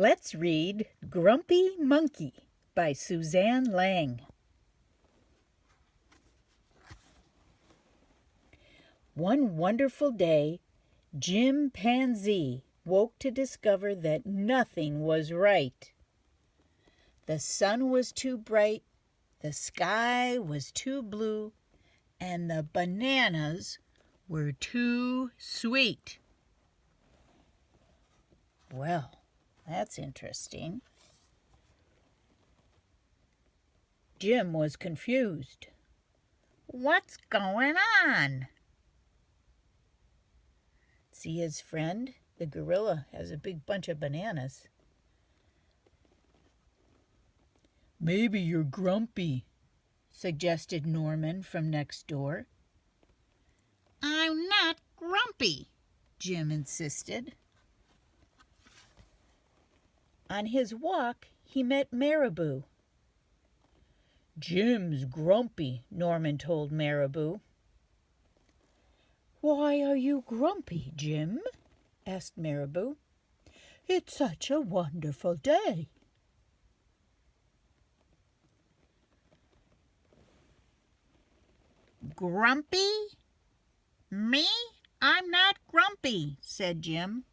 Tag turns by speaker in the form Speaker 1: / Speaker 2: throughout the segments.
Speaker 1: Let's read Grumpy Monkey by Suzanne Lang. One wonderful day, Jim Pansy woke to discover that nothing was right. The sun was too bright, the sky was too blue, and the bananas were too sweet. Well, that's interesting. Jim was confused. What's going on? See his friend? The gorilla has a big bunch of bananas. Maybe you're grumpy, suggested Norman from next door. I'm not grumpy, Jim insisted. On his walk, he met Marabou. Jim's grumpy, Norman told Marabou. Why are you grumpy, Jim? Asked Marabou. It's such a wonderful day. Grumpy? Me? I'm not grumpy, said Jim.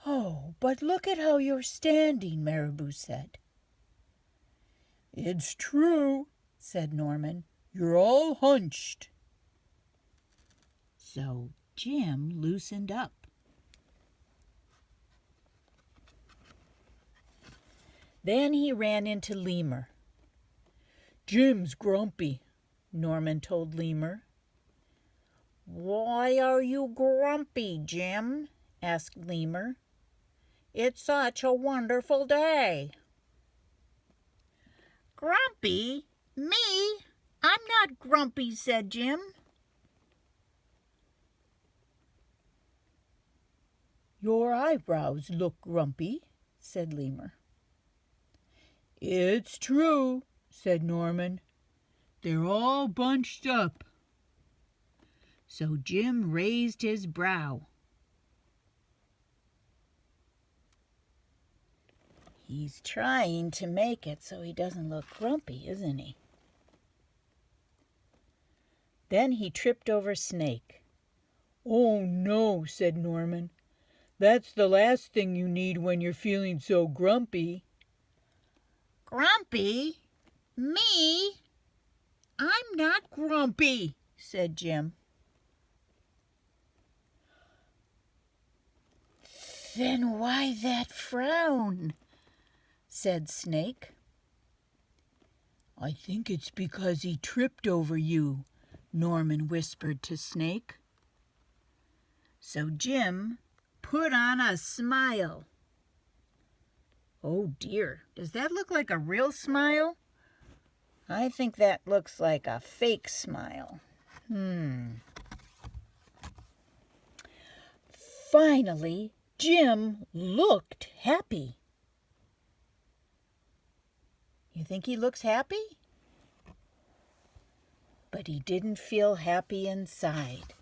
Speaker 1: Oh, but look at how you're standing, Marabou said. It's true, said Norman. You're all hunched. So Jim loosened up. Then he ran into Lemur. Jim's grumpy, Norman told Lemur. Why are you grumpy, Jim? Asked Lemur. It's such a wonderful day. Grumpy? Me? I'm not grumpy, said Jim. Your eyebrows look grumpy, said Lemur. It's true, said Norman. They're all bunched up. So Jim raised his brow. He's trying to make it so he doesn't look grumpy, isn't he? Then he tripped over Snake. Oh no, said Norman. That's the last thing you need when you're feeling so grumpy. Grumpy? Me? I'm not grumpy, said Jim. Then why that frown? Said Snake. I think it's because he tripped over you, Norman whispered to Snake. So Jim put on a smile. Oh dear, does that look like a real smile? I think that looks like a fake smile. Finally, Jim looked happy. You think he looks happy? But he didn't feel happy inside.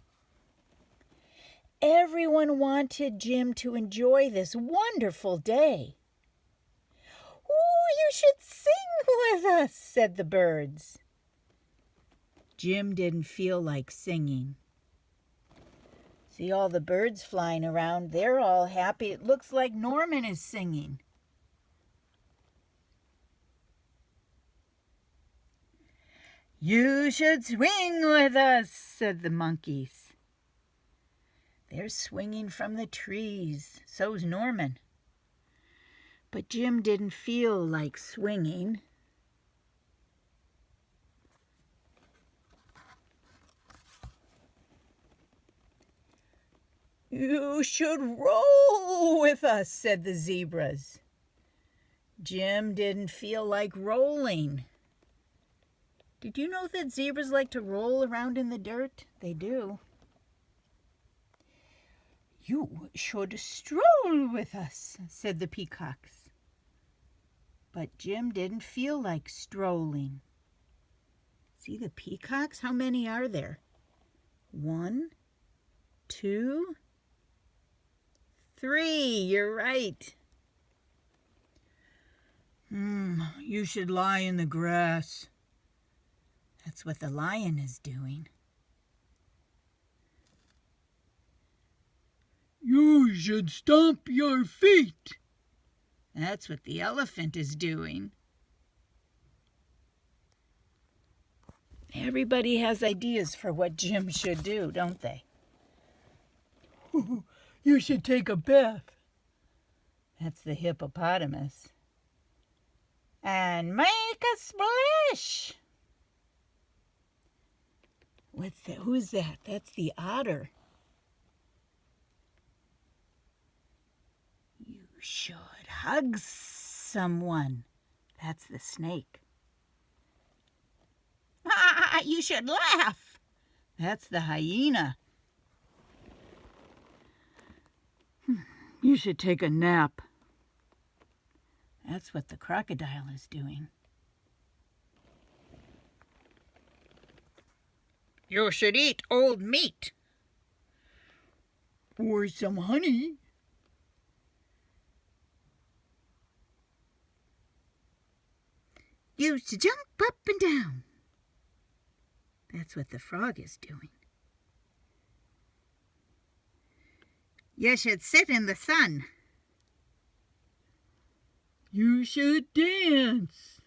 Speaker 1: Everyone wanted Jim to enjoy this wonderful day. "Ooh, you should sing with us," said the birds. Jim didn't feel like singing. See all the birds flying around? They're all happy. It looks like Norman is singing. You should swing with us, said the monkeys. They're swinging from the trees. So's Norman. But Jim didn't feel like swinging. You should roll with us, said the zebras. Jim didn't feel like rolling. Did you know that zebras like to roll around in the dirt? They do. You should stroll with us, said the peacocks. But Jim didn't feel like strolling. See the peacocks? How many are there? 1, 2, 3. You're right. You should lie in the grass. That's what the lion is doing. You should stomp your feet. That's what the elephant is doing. Everybody has ideas for what Jim should do, don't they? You should take a bath. That's the hippopotamus. And make a splash. What's that? Who's that? That's the otter. You should hug someone. That's the snake. You should laugh. That's the hyena. You should take a nap. That's what the crocodile is doing. You should eat old meat. Or some honey. You should jump up and down. That's what the frog is doing. You should sit in the sun. You should dance.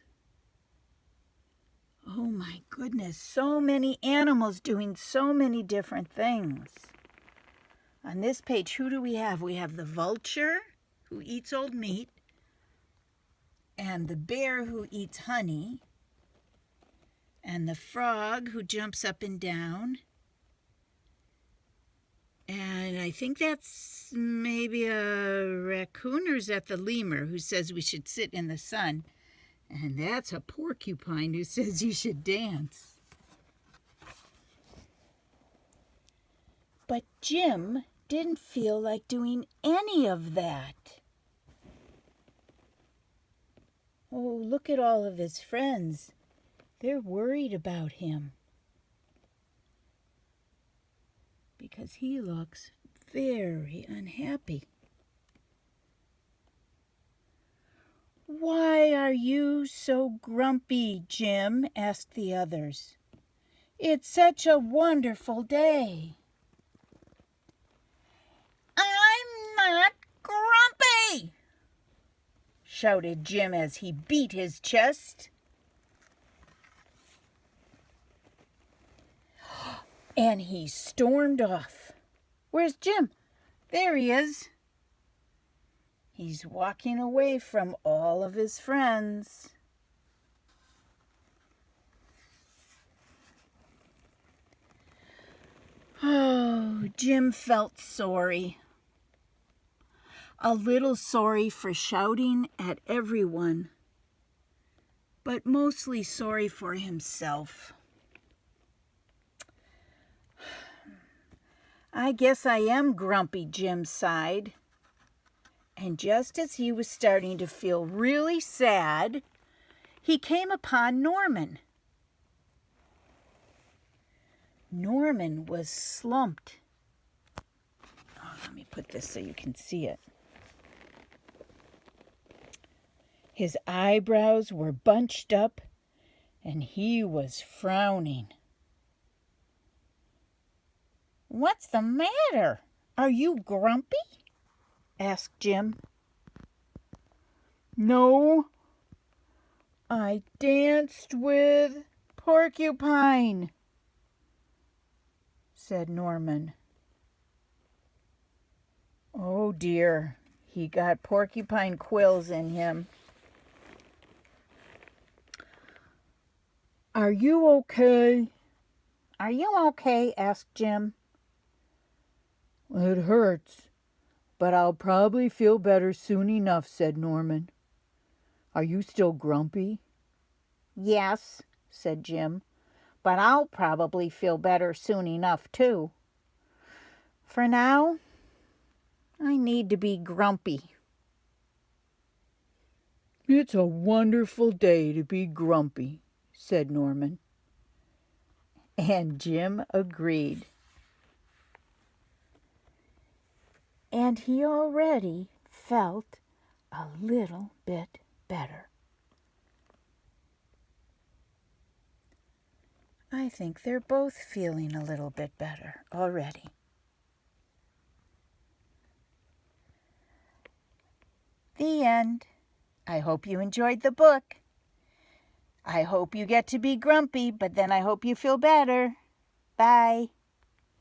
Speaker 1: Oh my goodness, so many animals doing so many different things. On this page, who do we have? We have the vulture, who eats old meat, and the bear, who eats honey, and the frog, who jumps up and down. And I think that's maybe a raccoon, or is that the lemur, who says we should sit in the sun? And that's a porcupine who says you should dance. But Jim didn't feel like doing any of that. Oh, look at all of his friends. They're worried about him. Because he looks very unhappy. Why are you so grumpy, Jim? Asked the others. It's such a wonderful day. I'm not grumpy, shouted Jim as he beat his chest. And he stormed off. Where's Jim? There he is. He's walking away from all of his friends. Oh, Jim felt sorry. A little sorry for shouting at everyone, but mostly sorry for himself. I guess I am grumpy, Jim sighed. And just as he was starting to feel really sad, he came upon Norman. Norman was slumped. Oh, let me put this so you can see it. His eyebrows were bunched up, and he was frowning. What's the matter? Are you grumpy? Asked Jim. No, I danced with Porcupine, said Norman. Oh dear, he got porcupine quills in him. Are you okay? Are you okay? Asked Jim. It hurts, but I'll probably feel better soon enough, said Norman. Are you still grumpy? Yes, said Jim, but I'll probably feel better soon enough, too. For now, I need to be grumpy. It's a wonderful day to be grumpy, said Norman. And Jim agreed. and he already felt a little bit better. I think they're both feeling a little bit better already. The end. I hope you enjoyed the book. I hope you get to be grumpy, but then I hope you feel better. Bye.